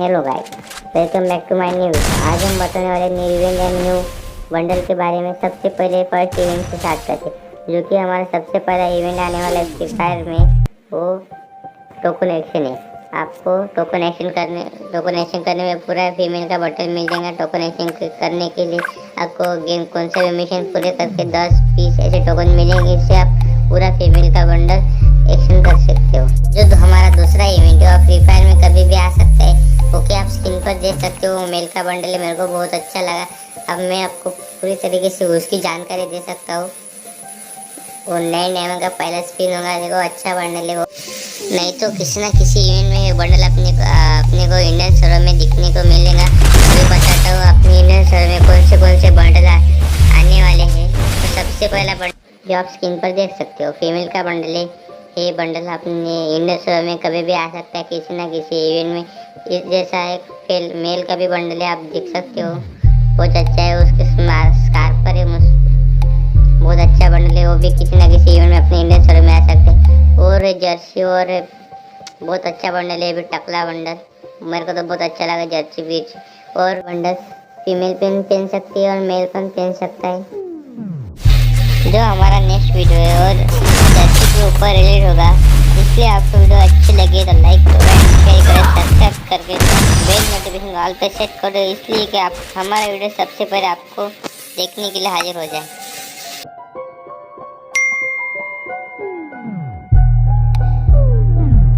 Hello guys, welcome back to my new video. आज हम बताने वाले new event and new bundle के बारे में। सबसे पहले फर्स्ट इवेंट से स्टार्ट करते हैं, जो कि हमारा सबसे पहला इवेंट आने वाला है फ्री फायर में, वो टोकन एक्शन है। आपको टोकन करने में पूरा फीमेल का बटन मिल जाएगा। टोकन एक्शन करने के लिए आपको गेम कौन से भी मिशन पूरे करके 10-20 ऐसे टोकन मिलेंगे। इससे आप पूरा फीमेल का बंडल एक्शन कर सकते हो। जो हमारा दूसरा इवेंट है, फ्री फायर में कभी भी आ सकता है। ओके, आप स्क्रीन पर देख सकते हो मेल का बंडल है, मेरे को बहुत अच्छा लगा। अब मैं आपको पूरी तरीके से उसकी जानकारी दे सकता हूँ। वो 9 डायमंड का पहला स्पिन होगा, देखो अच्छा बंडल है वो। नहीं तो किसी ना किसी इवेंट में ये बंडल अपने को इंडियन सर्वर में दिखने को मिलेगा। अभी बताता हूँ अपने इंडियन सर्वर में कौन से बंडल आने वाले हैं। तो सबसे पहला बंडल जो आप स्क्रीन पर देख सकते हो फीमेल का बंडल है। ये बंडल अपने इंडियन सर्वर में कभी भी आ सकता है किसी ना किसी इवेंट में। इस जैसा एक मेल का भी बंडल है, आप देख सकते हो, बहुत अच्छा है। उसके स्कार्फ पर है, बहुत अच्छा बंडल है। वो भी किसी ना किसी इवेंट में अपने इंडियन सर्वर में आ सकते हैं। और जर्सी और बहुत अच्छा बंडल है, भी टकला बंडल, मेरे को तो बहुत अच्छा लगा जर्सी बीच। और बंडल फीमेल पहन सकती है और मेल पहन सकता है। जो हमारा नेक्स्ट वीडियो है और जर्सी के ऊपर रिलेट होगा, इसलिए आपको वीडियो अच्छी लगी तो लाइक करो, शेयर करो, सब्सक्राइब करके बेल नोटिफिकेशन ऑल पे सेट करो, इसलिए कि आप हमारा वीडियो सबसे पहले आपको देखने के लिए हाजिर हो जाए।